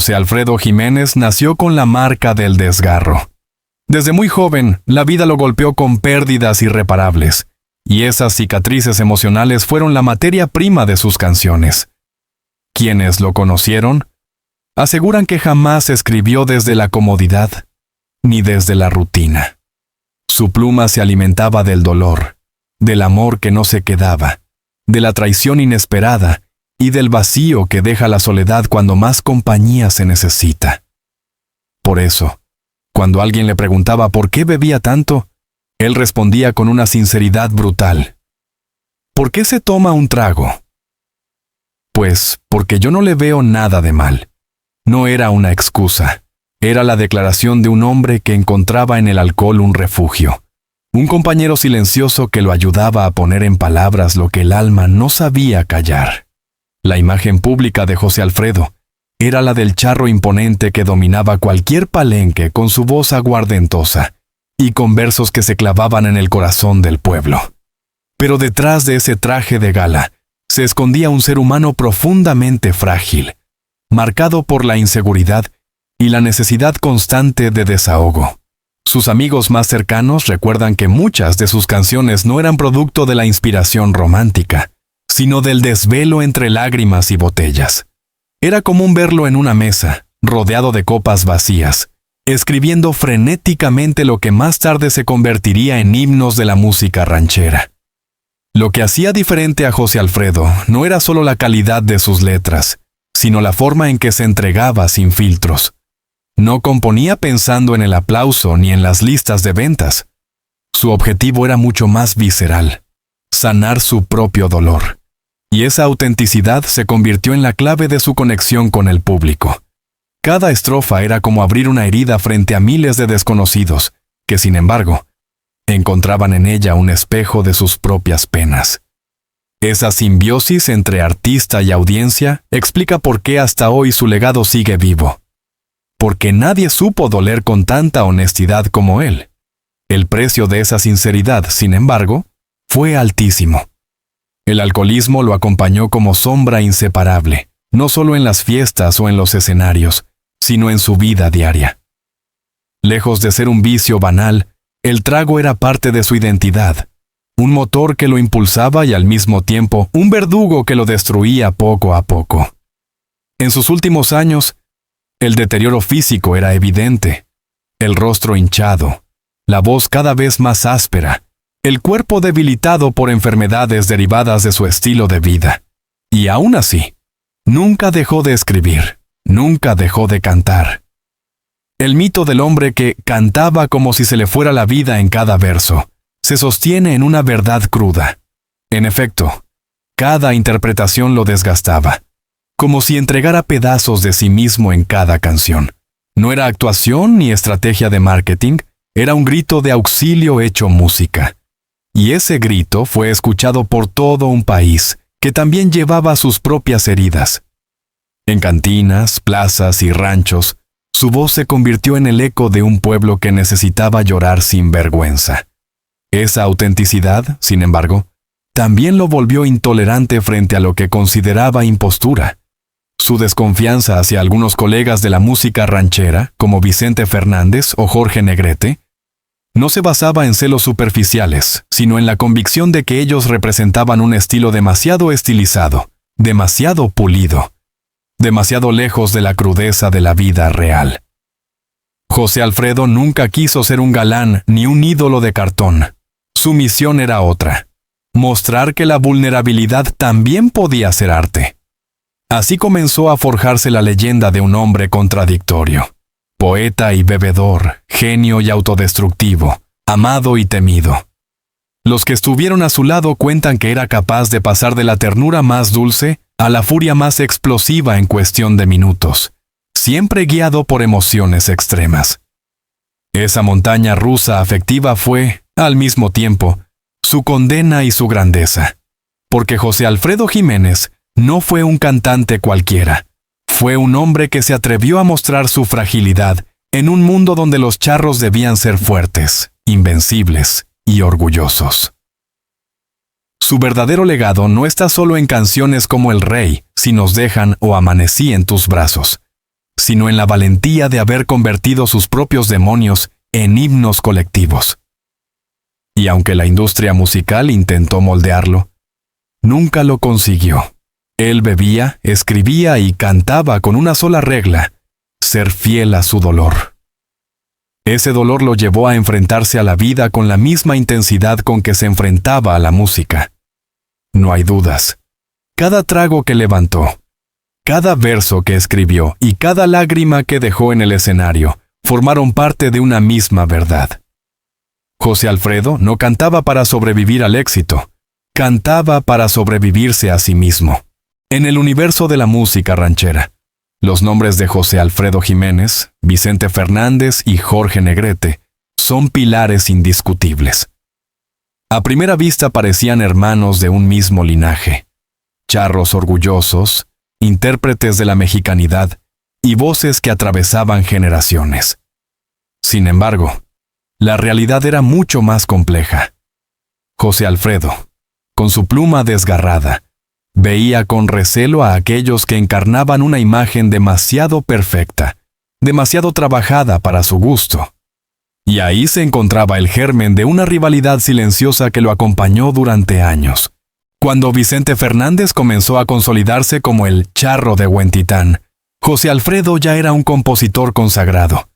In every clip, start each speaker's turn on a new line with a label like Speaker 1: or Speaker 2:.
Speaker 1: José Alfredo Jiménez nació con la marca del desgarro. Desde muy joven, la vida lo golpeó con pérdidas irreparables, y esas cicatrices emocionales fueron la materia prima de sus canciones. Quienes lo conocieron aseguran que jamás escribió desde la comodidad ni desde la rutina. Su pluma se alimentaba del dolor, del amor que no se quedaba, de la traición inesperada y del vacío que deja la soledad cuando más compañía se necesita. Por eso, cuando alguien le preguntaba por qué bebía tanto, él respondía con una sinceridad brutal: ¿por qué se toma un trago? Pues porque yo no le veo nada de mal. No era una excusa, era la declaración de un hombre que encontraba en el alcohol un refugio, un compañero silencioso que lo ayudaba a poner en palabras lo que el alma no sabía callar. La imagen pública de José Alfredo era la del charro imponente que dominaba cualquier palenque con su voz aguardentosa y con versos que se clavaban en el corazón del pueblo. Pero detrás de ese traje de gala se escondía un ser humano profundamente frágil, marcado por la inseguridad y la necesidad constante de desahogo. Sus amigos más cercanos recuerdan que muchas de sus canciones no eran producto de la inspiración romántica, sino del desvelo entre lágrimas y botellas. Era común verlo en una mesa, rodeado de copas vacías, escribiendo frenéticamente lo que más tarde se convertiría en himnos de la música ranchera. Lo que hacía diferente a José Alfredo no era solo la calidad de sus letras, sino la forma en que se entregaba sin filtros. No componía pensando en el aplauso ni en las listas de ventas. Su objetivo era mucho más visceral: sanar su propio dolor. Y esa autenticidad se convirtió en la clave de su conexión con el público. Cada estrofa era como abrir una herida frente a miles de desconocidos, que sin embargo, encontraban en ella un espejo de sus propias penas. Esa simbiosis entre artista y audiencia explica por qué hasta hoy su legado sigue vivo. Porque nadie supo doler con tanta honestidad como él. El precio de esa sinceridad, sin embargo, fue altísimo. El alcoholismo lo acompañó como sombra inseparable, no solo en las fiestas o en los escenarios, sino en su vida diaria. Lejos de ser un vicio banal, el trago era parte de su identidad, un motor que lo impulsaba y al mismo tiempo un verdugo que lo destruía poco a poco. En sus últimos años, el deterioro físico era evidente: el rostro hinchado, la voz cada vez más áspera, el cuerpo debilitado por enfermedades derivadas de su estilo de vida. Y aún así, nunca dejó de escribir, nunca dejó de cantar. El mito del hombre que cantaba como si se le fuera la vida en cada verso se sostiene en una verdad cruda. En efecto, cada interpretación lo desgastaba, como si entregara pedazos de sí mismo en cada canción. No era actuación ni estrategia de marketing, era un grito de auxilio hecho música. Y ese grito fue escuchado por todo un país, que también llevaba sus propias heridas. En cantinas, plazas y ranchos, su voz se convirtió en el eco de un pueblo que necesitaba llorar sin vergüenza. Esa autenticidad, sin embargo, también lo volvió intolerante frente a lo que consideraba impostura. Su desconfianza hacia algunos colegas de la música ranchera, como Vicente Fernández o Jorge Negrete, no se basaba en celos superficiales, sino en la convicción de que ellos representaban un estilo demasiado estilizado, demasiado pulido, demasiado lejos de la crudeza de la vida real. José Alfredo nunca quiso ser un galán ni un ídolo de cartón. Su misión era otra: mostrar que la vulnerabilidad también podía ser arte. Así comenzó a forjarse la leyenda de un hombre contradictorio. Poeta y bebedor, genio y autodestructivo, amado y temido. Los que estuvieron a su lado cuentan que era capaz de pasar de la ternura más dulce a la furia más explosiva en cuestión de minutos, siempre guiado por emociones extremas. Esa montaña rusa afectiva fue, al mismo tiempo, su condena y su grandeza, porque José Alfredo Jiménez no fue un cantante cualquiera. Fue un hombre que se atrevió a mostrar su fragilidad en un mundo donde los charros debían ser fuertes, invencibles y orgullosos. Su verdadero legado no está solo en canciones como El Rey, Si nos dejan o Amanecí en tus brazos, sino en la valentía de haber convertido sus propios demonios en himnos colectivos. Y aunque la industria musical intentó moldearlo, nunca lo consiguió. Él bebía, escribía y cantaba con una sola regla: ser fiel a su dolor. Ese dolor lo llevó a enfrentarse a la vida con la misma intensidad con que se enfrentaba a la música. No hay dudas. Cada trago que levantó, cada verso que escribió y cada lágrima que dejó en el escenario formaron parte de una misma verdad. José Alfredo no cantaba para sobrevivir al éxito, cantaba para sobrevivirse a sí mismo. En el universo de la música ranchera, los nombres de José Alfredo Jiménez, Vicente Fernández y Jorge Negrete son pilares indiscutibles. A primera vista parecían hermanos de un mismo linaje, charros orgullosos, intérpretes de la mexicanidad y voces que atravesaban generaciones. Sin embargo, la realidad era mucho más compleja. José Alfredo, con su pluma desgarrada, veía con recelo a aquellos que encarnaban una imagen demasiado perfecta, demasiado trabajada para su gusto. Y ahí se encontraba el germen de una rivalidad silenciosa que lo acompañó durante años. Cuando Vicente Fernández comenzó a consolidarse como el charro de Huentitán, José Alfredo ya era un compositor consagrado.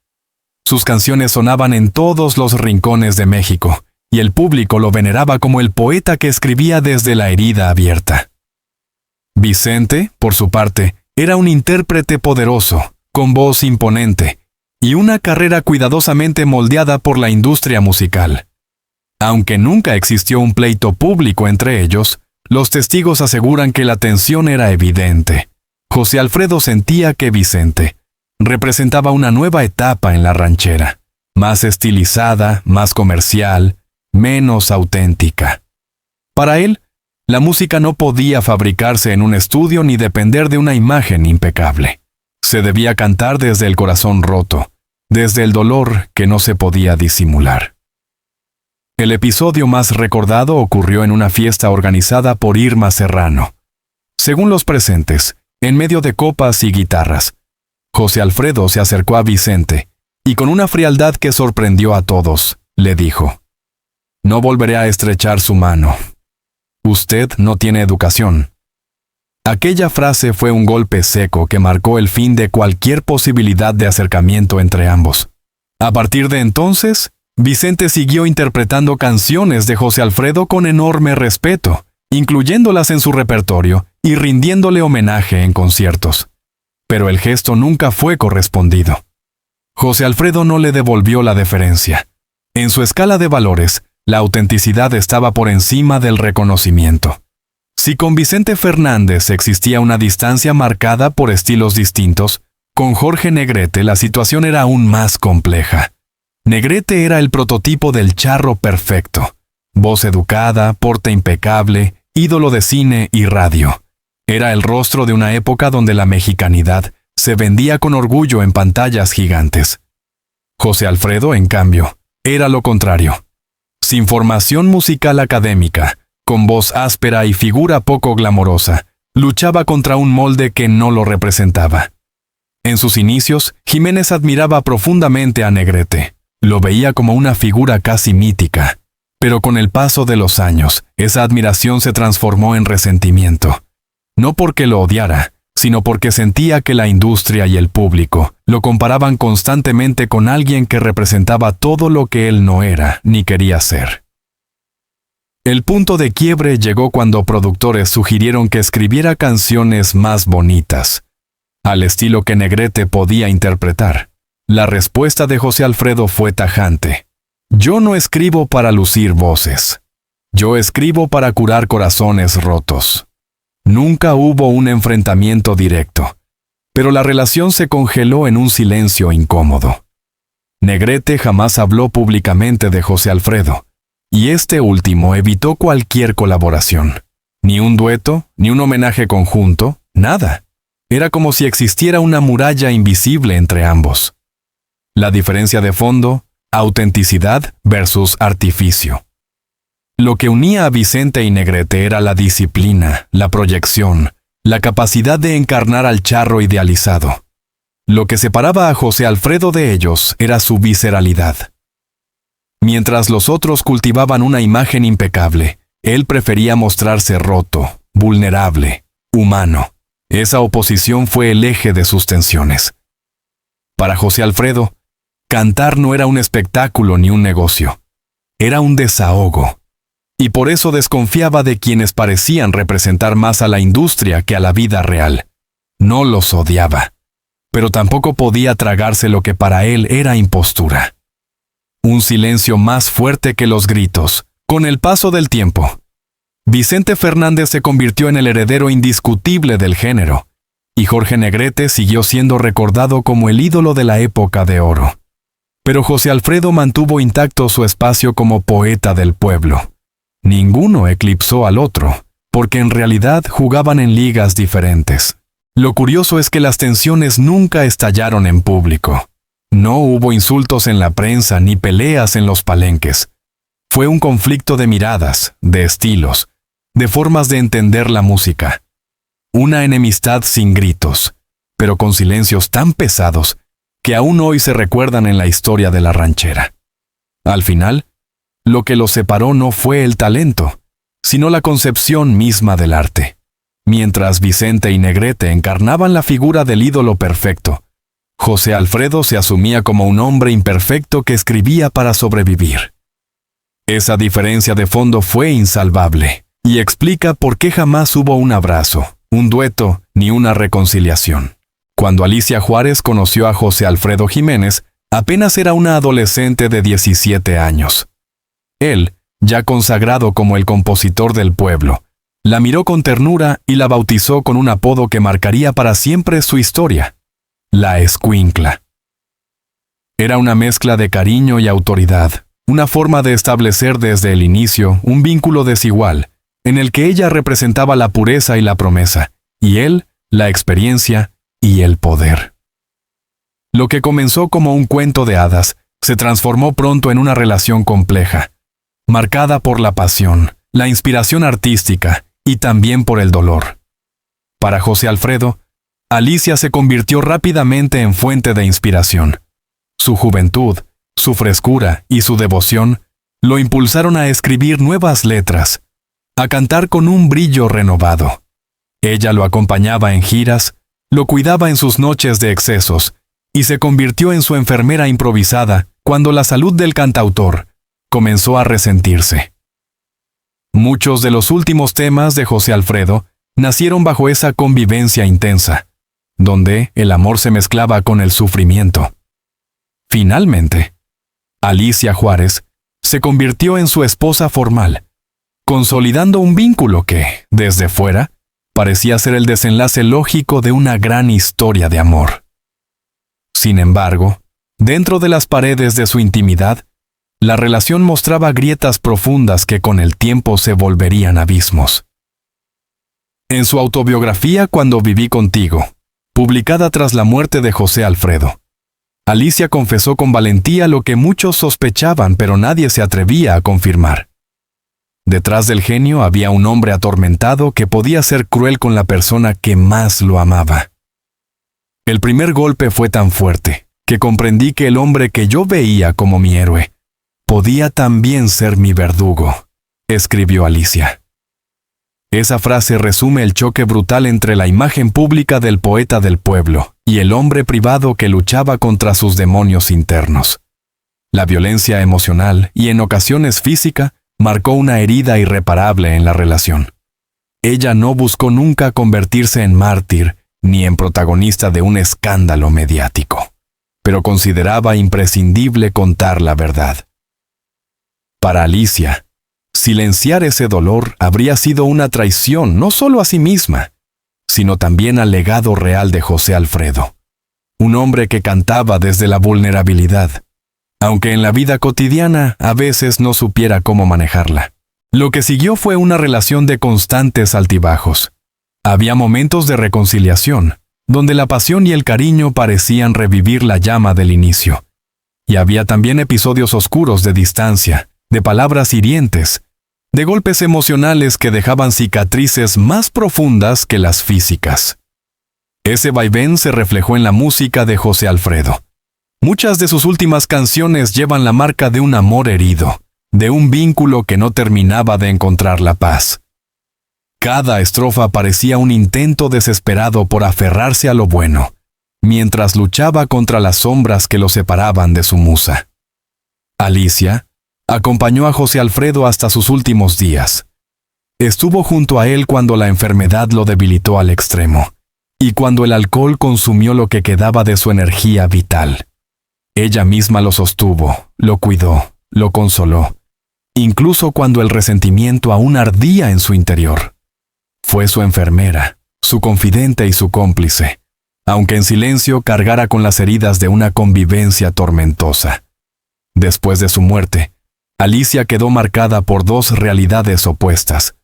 Speaker 1: Sus canciones sonaban en todos los rincones de México, y el público lo veneraba como el poeta que escribía desde la herida abierta. Vicente, por su parte, era un intérprete poderoso, con voz imponente, y una carrera cuidadosamente moldeada por la industria musical. Aunque nunca existió un pleito público entre ellos, los testigos aseguran que la tensión era evidente. José Alfredo sentía que Vicente representaba una nueva etapa en la ranchera, más estilizada, más comercial, menos auténtica. Para él, la música no podía fabricarse en un estudio ni depender de una imagen impecable. Se debía cantar desde el corazón roto, desde el dolor que no se podía disimular. El episodio más recordado ocurrió en una fiesta organizada por Irma Serrano. Según los presentes, en medio de copas y guitarras, José Alfredo se acercó a Vicente y con una frialdad que sorprendió a todos, le dijo: «No volveré a estrechar su mano. Usted no tiene educación». Aquella frase fue un golpe seco que marcó el fin de cualquier posibilidad de acercamiento entre ambos. A partir de entonces, Vicente siguió interpretando canciones de José Alfredo con enorme respeto, incluyéndolas en su repertorio y rindiéndole homenaje en conciertos. Pero el gesto nunca fue correspondido. José Alfredo no le devolvió la deferencia. En su escala de valores, la autenticidad estaba por encima del reconocimiento. Si con Vicente Fernández existía una distancia marcada por estilos distintos, con Jorge Negrete la situación era aún más compleja. Negrete era el prototipo del charro perfecto. Voz educada, porte impecable, ídolo de cine y radio. Era el rostro de una época donde la mexicanidad se vendía con orgullo en pantallas gigantes. José Alfredo, en cambio, era lo contrario. Sin formación musical académica, con voz áspera y figura poco glamorosa, luchaba contra un molde que no lo representaba. En sus inicios, Jiménez admiraba profundamente a Negrete. Lo veía como una figura casi mítica. Pero con el paso de los años, esa admiración se transformó en resentimiento. No porque lo odiara, sino porque sentía que la industria y el público lo comparaban constantemente con alguien que representaba todo lo que él no era ni quería ser. El punto de quiebre llegó cuando productores sugirieron que escribiera canciones más bonitas, al estilo que Negrete podía interpretar. La respuesta de José Alfredo fue tajante: «Yo no escribo para lucir voces. Yo escribo para curar corazones rotos». Nunca hubo un enfrentamiento directo, pero la relación se congeló en un silencio incómodo. Negrete jamás habló públicamente de José Alfredo, y este último evitó cualquier colaboración. Ni un dueto, ni un homenaje conjunto, nada. Era como si existiera una muralla invisible entre ambos. La diferencia de fondo: autenticidad versus artificio. Lo que unía a Vicente y Negrete era la disciplina, la proyección, la capacidad de encarnar al charro idealizado. Lo que separaba a José Alfredo de ellos era su visceralidad. Mientras los otros cultivaban una imagen impecable, él prefería mostrarse roto, vulnerable, humano. Esa oposición fue el eje de sus tensiones. Para José Alfredo, cantar no era un espectáculo ni un negocio. Era un desahogo. Y por eso desconfiaba de quienes parecían representar más a la industria que a la vida real. No los odiaba, pero tampoco podía tragarse lo que para él era impostura. Un silencio más fuerte que los gritos. Con el paso del tiempo, Vicente Fernández se convirtió en el heredero indiscutible del género, y Jorge Negrete siguió siendo recordado como el ídolo de la época de oro. Pero José Alfredo mantuvo intacto su espacio como poeta del pueblo. Ninguno eclipsó al otro, porque en realidad jugaban en ligas diferentes. Lo curioso es que las tensiones nunca estallaron en público. No hubo insultos en la prensa ni peleas en los palenques. Fue un conflicto de miradas, de estilos, de formas de entender la música. Una enemistad sin gritos, pero con silencios tan pesados que aún hoy se recuerdan en la historia de la ranchera. Al final, lo que los separó no fue el talento, sino la concepción misma del arte. Mientras Vicente y Negrete encarnaban la figura del ídolo perfecto, José Alfredo se asumía como un hombre imperfecto que escribía para sobrevivir. Esa diferencia de fondo fue insalvable, y explica por qué jamás hubo un abrazo, un dueto, ni una reconciliación. Cuando Alicia Juárez conoció a José Alfredo Jiménez, apenas era una adolescente de 17 años. Él, ya consagrado como el compositor del pueblo, la miró con ternura y la bautizó con un apodo que marcaría para siempre su historia: la Escuincla. Era una mezcla de cariño y autoridad, una forma de establecer desde el inicio un vínculo desigual, en el que ella representaba la pureza y la promesa, y él, la experiencia y el poder. Lo que comenzó como un cuento de hadas, se transformó pronto en una relación compleja, marcada por la pasión, la inspiración artística y también por el dolor. Para José Alfredo, Alicia se convirtió rápidamente en fuente de inspiración. Su juventud, su frescura y su devoción lo impulsaron a escribir nuevas letras, a cantar con un brillo renovado. Ella lo acompañaba en giras, lo cuidaba en sus noches de excesos y se convirtió en su enfermera improvisada cuando la salud del cantautor comenzó a resentirse. Muchos de los últimos temas de José Alfredo nacieron bajo esa convivencia intensa, donde el amor se mezclaba con el sufrimiento. Finalmente, Alicia Juárez se convirtió en su esposa formal, consolidando un vínculo que, desde fuera, parecía ser el desenlace lógico de una gran historia de amor. Sin embargo, dentro de las paredes de su intimidad, la relación mostraba grietas profundas que con el tiempo se volverían abismos. En su autobiografía Cuando viví contigo, publicada tras la muerte de José Alfredo, Alicia confesó con valentía lo que muchos sospechaban pero nadie se atrevía a confirmar. Detrás del genio había un hombre atormentado que podía ser cruel con la persona que más lo amaba. El primer golpe fue tan fuerte que comprendí que el hombre que yo veía como mi héroe podía también ser mi verdugo, escribió Alicia. Esa frase resume el choque brutal entre la imagen pública del poeta del pueblo y el hombre privado que luchaba contra sus demonios internos. La violencia emocional y en ocasiones física marcó una herida irreparable en la relación. Ella no buscó nunca convertirse en mártir ni en protagonista de un escándalo mediático, pero consideraba imprescindible contar la verdad. Para Alicia, silenciar ese dolor habría sido una traición no solo a sí misma, sino también al legado real de José Alfredo, un hombre que cantaba desde la vulnerabilidad, aunque en la vida cotidiana a veces no supiera cómo manejarla. Lo que siguió fue una relación de constantes altibajos. Había momentos de reconciliación, donde la pasión y el cariño parecían revivir la llama del inicio. Y había también episodios oscuros de distancia, de palabras hirientes, de golpes emocionales que dejaban cicatrices más profundas que las físicas. Ese vaivén se reflejó en la música de José Alfredo. Muchas de sus últimas canciones llevan la marca de un amor herido, de un vínculo que no terminaba de encontrar la paz. Cada estrofa parecía un intento desesperado por aferrarse a lo bueno, mientras luchaba contra las sombras que lo separaban de su musa. Alicia acompañó a José Alfredo hasta sus últimos días. Estuvo junto a él cuando la enfermedad lo debilitó al extremo, y cuando el alcohol consumió lo que quedaba de su energía vital. Ella misma lo sostuvo, lo cuidó, lo consoló, incluso cuando el resentimiento aún ardía en su interior. Fue su enfermera, su confidente y su cómplice, aunque en silencio cargara con las heridas de una convivencia tormentosa. Después de su muerte, Alicia quedó marcada por dos realidades opuestas.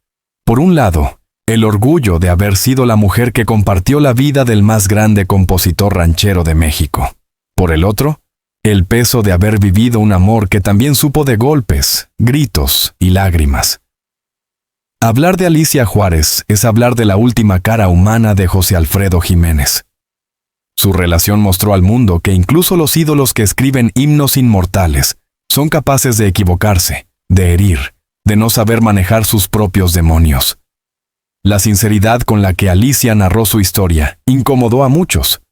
Speaker 1: Por un lado, el orgullo de haber sido la mujer que compartió la vida del más grande compositor ranchero de México. Por el otro, el peso de haber vivido un amor que también supo de golpes, gritos y lágrimas. Hablar de Alicia Juárez es hablar de la última cara humana de José Alfredo Jiménez. Su relación mostró al mundo que incluso los ídolos que escriben himnos inmortales son capaces de equivocarse, de herir, de no saber manejar sus propios demonios. La sinceridad con la que Alicia narró su historia incomodó a muchos.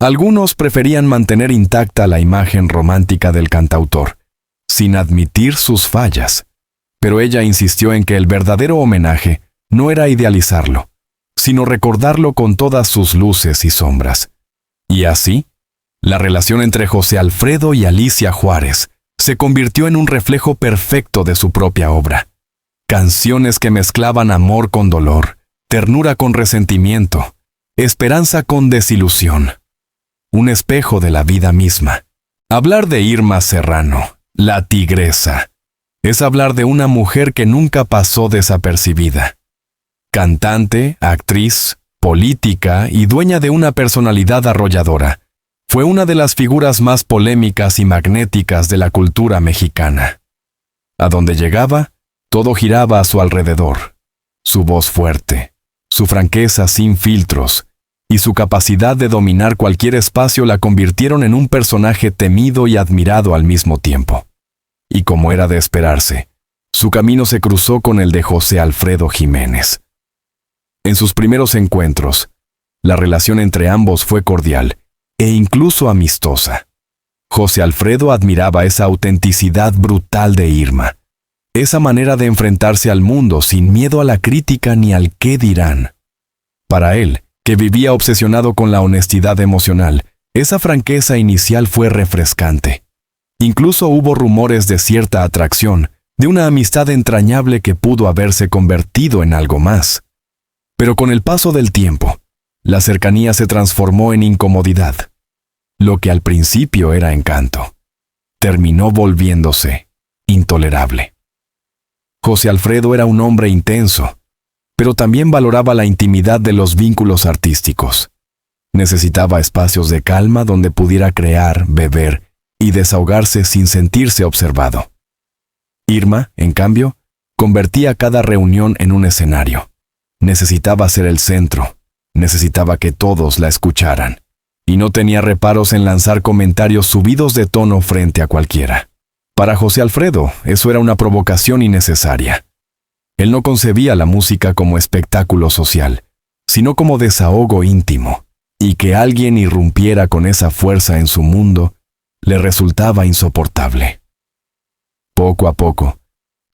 Speaker 1: Algunos preferían mantener intacta la imagen romántica del cantautor, sin admitir sus fallas. Pero ella insistió en que el verdadero homenaje no era idealizarlo, sino recordarlo con todas sus luces y sombras. Y así, la relación entre José Alfredo y Alicia Juárez se convirtió en un reflejo perfecto de su propia obra. Canciones que mezclaban amor con dolor, ternura con resentimiento, esperanza con desilusión. Un espejo de la vida misma. Hablar de Irma Serrano, la tigresa, es hablar de una mujer que nunca pasó desapercibida. Cantante, actriz, política y dueña de una personalidad arrolladora, fue una de las figuras más polémicas y magnéticas de la cultura mexicana. A donde llegaba, todo giraba a su alrededor. Su voz fuerte, su franqueza sin filtros y su capacidad de dominar cualquier espacio la convirtieron en un personaje temido y admirado al mismo tiempo. Y como era de esperarse, su camino se cruzó con el de José Alfredo Jiménez. En sus primeros encuentros, la relación entre ambos fue cordial e incluso amistosa. José Alfredo admiraba esa autenticidad brutal de Irma, esa manera de enfrentarse al mundo sin miedo a la crítica ni al qué dirán. Para él, que vivía obsesionado con la honestidad emocional, esa franqueza inicial fue refrescante. Incluso hubo rumores de cierta atracción, de una amistad entrañable que pudo haberse convertido en algo más. Pero con el paso del tiempo, la cercanía se transformó en incomodidad. Lo que al principio era encanto, terminó volviéndose intolerable. José Alfredo era un hombre intenso, pero también valoraba la intimidad de los vínculos artísticos. Necesitaba espacios de calma donde pudiera crear, beber y desahogarse sin sentirse observado. Irma, en cambio, convertía cada reunión en un escenario. Necesitaba ser el centro, necesitaba que todos la escucharan, y no tenía reparos en lanzar comentarios subidos de tono frente a cualquiera. Para José Alfredo, eso era una provocación innecesaria. Él no concebía la música como espectáculo social, sino como desahogo íntimo, y que alguien irrumpiera con esa fuerza en su mundo le resultaba insoportable. Poco a poco,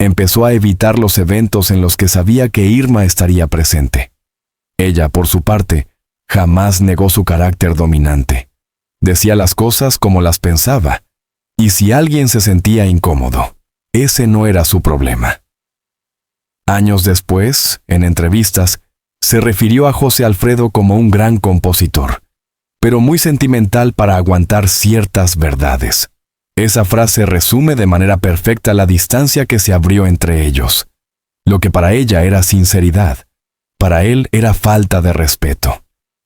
Speaker 1: empezó a evitar los eventos en los que sabía que Irma estaría presente. Ella, por su parte, jamás negó su carácter dominante. Decía las cosas como las pensaba, y si alguien se sentía incómodo, ese no era su problema. Años después, en entrevistas, se refirió a José Alfredo como un gran compositor, pero muy sentimental para aguantar ciertas verdades. Esa frase resume de manera perfecta la distancia que se abrió entre ellos. Lo que para ella era sinceridad, para él era falta de respeto.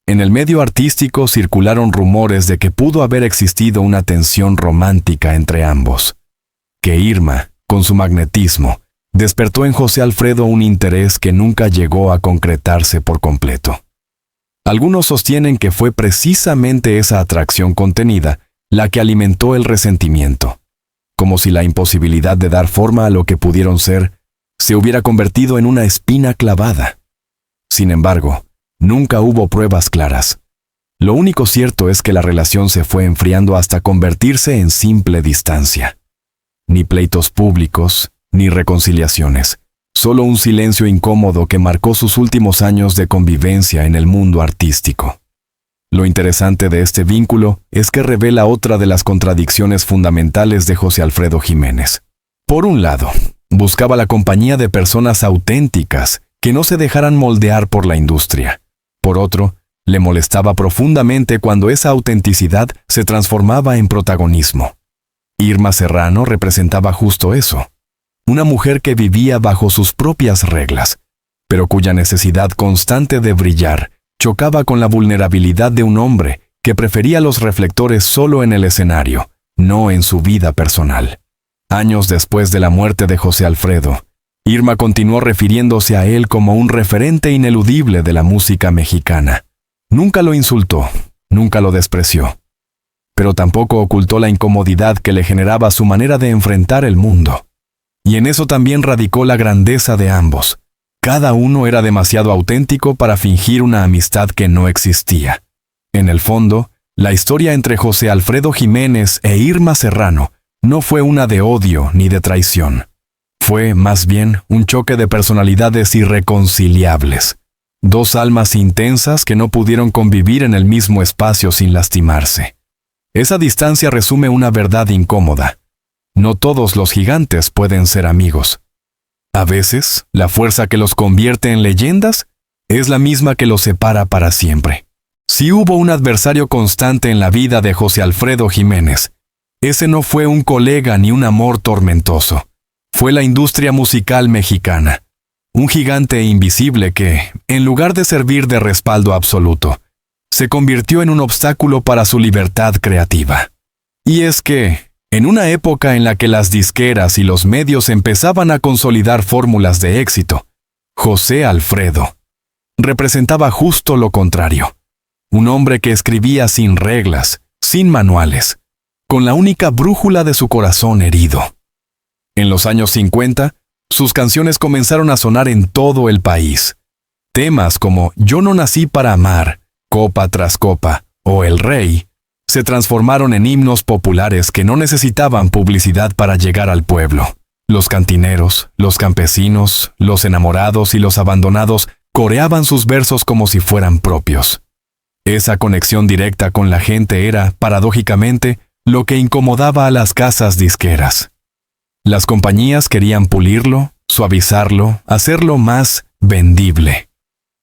Speaker 1: En el medio artístico circularon rumores de que pudo haber existido una tensión romántica entre ambos. Que Irma, con su magnetismo, despertó en José Alfredo un interés que nunca llegó a concretarse por completo. Algunos sostienen que fue precisamente esa atracción contenida la que alimentó el resentimiento, como si la imposibilidad de dar forma a lo que pudieron ser se hubiera convertido en una espina clavada. Sin embargo, nunca hubo pruebas claras. Lo único cierto es que la relación se fue enfriando hasta convertirse en simple distancia. Ni pleitos públicos, ni reconciliaciones, solo un silencio incómodo que marcó sus últimos años de convivencia en el mundo artístico. Lo interesante de este vínculo es que revela otra de las contradicciones fundamentales de José Alfredo Jiménez. Por un lado, buscaba la compañía de personas auténticas que no se dejaran moldear por la industria. Por otro, le molestaba profundamente cuando esa autenticidad se transformaba en protagonismo. Irma Serrano representaba justo eso. Una mujer que vivía bajo sus propias reglas, pero cuya necesidad constante de brillar chocaba con la vulnerabilidad de un hombre que prefería los reflectores solo en el escenario, no en su vida personal. Años después de la muerte de José Alfredo, Irma continuó refiriéndose a él como un referente ineludible de la música mexicana. Nunca lo insultó, nunca lo despreció, pero tampoco ocultó la incomodidad que le generaba su manera de enfrentar el mundo. Y en eso también radicó la grandeza de ambos. Cada uno era demasiado auténtico para fingir una amistad que no existía. En el fondo, la historia entre José Alfredo Jiménez e Irma Serrano no fue una de odio ni de traición. Fue, más bien, un choque de personalidades irreconciliables. Dos almas intensas que no pudieron convivir en el mismo espacio sin lastimarse. Esa distancia resume una verdad incómoda. No todos los gigantes pueden ser amigos. A veces, la fuerza que los convierte en leyendas es la misma que los separa para siempre. Si hubo un adversario constante en la vida de José Alfredo Jiménez, ese no fue un colega ni un amor tormentoso. Fue la industria musical mexicana. Un gigante invisible que, en lugar de servir de respaldo absoluto, se convirtió en un obstáculo para su libertad creativa. Y es que, en una época en la que las disqueras y los medios empezaban a consolidar fórmulas de éxito, José Alfredo representaba justo lo contrario. Un hombre que escribía sin reglas, sin manuales, con la única brújula de su corazón herido. En los años 50, sus canciones comenzaron a sonar en todo el país. Temas como Yo no nací para amar, Copa tras copa o El Rey se transformaron en himnos populares que no necesitaban publicidad para llegar al pueblo. Los cantineros, los campesinos, los enamorados y los abandonados coreaban sus versos como si fueran propios. Esa conexión directa con la gente era, paradójicamente, lo que incomodaba a las casas disqueras. Las compañías querían pulirlo, suavizarlo, hacerlo más vendible.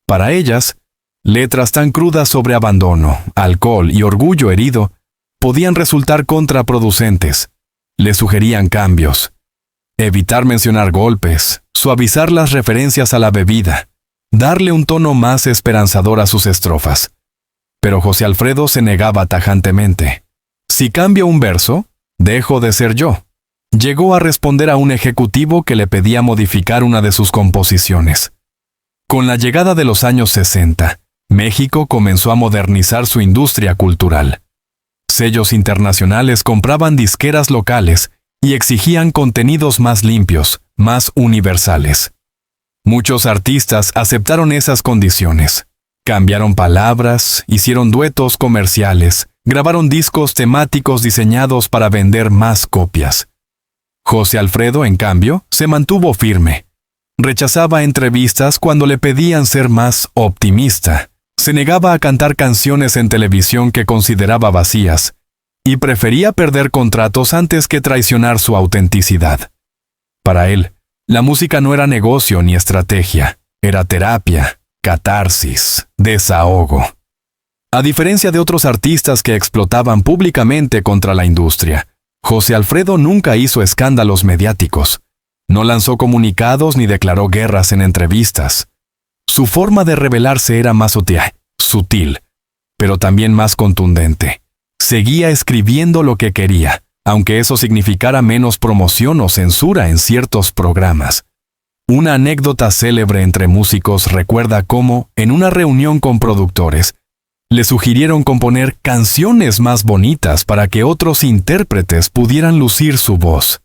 Speaker 1: Para ellas, letras tan crudas sobre abandono, alcohol y orgullo herido podían resultar contraproducentes. Le sugerían cambios. Evitar mencionar golpes, suavizar las referencias a la bebida, darle un tono más esperanzador a sus estrofas. Pero José Alfredo se negaba tajantemente. Si cambio un verso, dejo de ser yo. Llegó a responder a un ejecutivo que le pedía modificar una de sus composiciones. Con la llegada de los años 60, México comenzó a modernizar su industria cultural. Sellos internacionales compraban disqueras locales y exigían contenidos más limpios, más universales. Muchos artistas aceptaron esas condiciones. Cambiaron palabras, hicieron duetos comerciales, grabaron discos temáticos diseñados para vender más copias. José Alfredo, en cambio, se mantuvo firme. Rechazaba entrevistas cuando le pedían ser más optimista. Se negaba a cantar canciones en televisión que consideraba vacías, y prefería perder contratos antes que traicionar su autenticidad. Para él, la música no era negocio ni estrategia, era terapia, catarsis, desahogo. A diferencia de otros artistas que explotaban públicamente contra la industria, José Alfredo nunca hizo escándalos mediáticos. No lanzó comunicados ni declaró guerras en entrevistas. Su forma de rebelarse era más sutil, pero también más contundente. Seguía escribiendo lo que quería, aunque eso significara menos promoción o censura en ciertos programas. Una anécdota célebre entre músicos recuerda cómo, en una reunión con productores, le sugirieron componer canciones más bonitas para que otros intérpretes pudieran lucir su voz.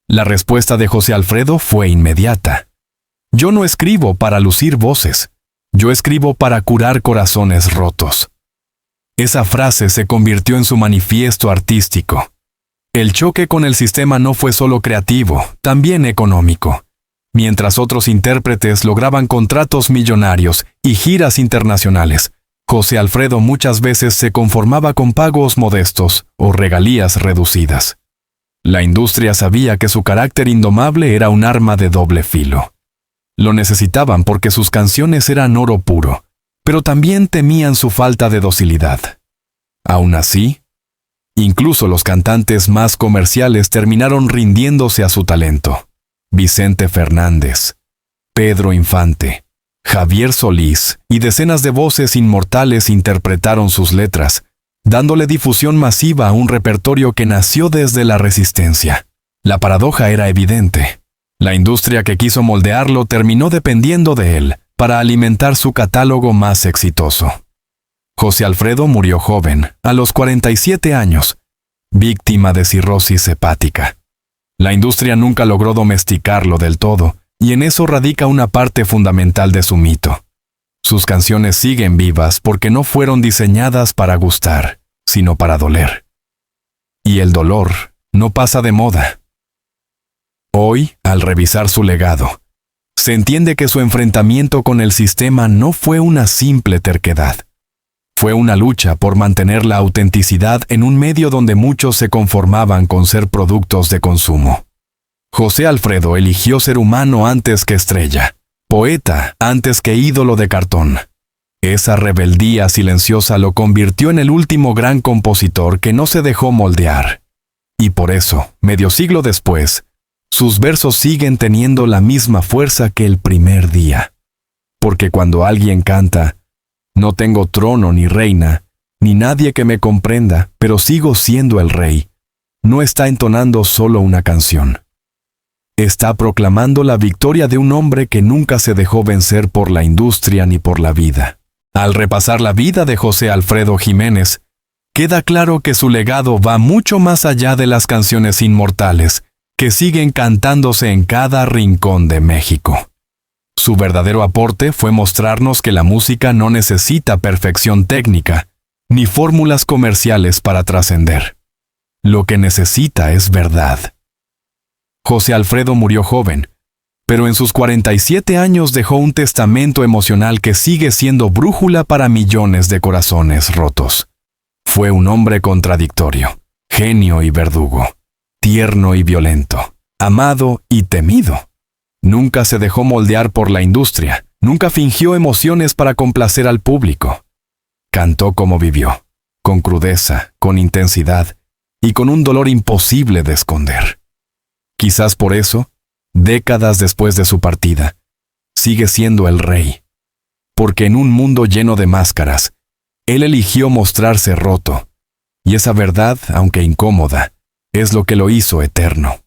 Speaker 1: La respuesta de José Alfredo fue inmediata. Yo no escribo para lucir voces, yo escribo para curar corazones rotos. Esa frase se convirtió en su manifiesto artístico. El choque con el sistema no fue solo creativo, también económico. Mientras otros intérpretes lograban contratos millonarios y giras internacionales, José Alfredo muchas veces se conformaba con pagos modestos o regalías reducidas. La industria sabía que su carácter indomable era un arma de doble filo. Lo necesitaban porque sus canciones eran oro puro, pero también temían su falta de docilidad. Aún así, incluso los cantantes más comerciales terminaron rindiéndose a su talento. Vicente Fernández, Pedro Infante, Javier Solís y decenas de voces inmortales interpretaron sus letras, dándole difusión masiva a un repertorio que nació desde la resistencia. La paradoja era evidente. La industria que quiso moldearlo terminó dependiendo de él para alimentar su catálogo más exitoso. José Alfredo murió joven, a los 47 años, víctima de cirrosis hepática. La industria nunca logró domesticarlo del todo, y en eso radica una parte fundamental de su mito. Sus canciones siguen vivas porque no fueron diseñadas para gustar, sino para doler. Y el dolor no pasa de moda. Hoy, al revisar su legado, se entiende que su enfrentamiento con el sistema no fue una simple terquedad. Fue una lucha por mantener la autenticidad en un medio donde muchos se conformaban con ser productos de consumo. José Alfredo eligió ser humano antes que estrella, poeta antes que ídolo de cartón. Esa rebeldía silenciosa lo convirtió en el último gran compositor que no se dejó moldear. Y por eso, medio siglo después, sus versos siguen teniendo la misma fuerza que el primer día. Porque cuando alguien canta, no tengo trono ni reina, ni nadie que me comprenda, pero sigo siendo el rey, no está entonando solo una canción. Está proclamando la victoria de un hombre que nunca se dejó vencer por la industria ni por la vida. Al repasar la vida de José Alfredo Jiménez, queda claro que su legado va mucho más allá de las canciones inmortales, que siguen cantándose en cada rincón de México. Su verdadero aporte fue mostrarnos que la música no necesita perfección técnica, ni fórmulas comerciales para trascender. Lo que necesita es verdad. José Alfredo murió joven, pero en sus 47 años dejó un testamento emocional que sigue siendo brújula para millones de corazones rotos. Fue un hombre contradictorio, genio y verdugo, tierno y violento, amado y temido. Nunca se dejó moldear por la industria, nunca fingió emociones para complacer al público. Cantó como vivió, con crudeza, con intensidad y con un dolor imposible de esconder. Quizás por eso, décadas después de su partida, sigue siendo el rey. Porque en un mundo lleno de máscaras, él eligió mostrarse roto, y esa verdad, aunque incómoda, es lo que lo hizo eterno.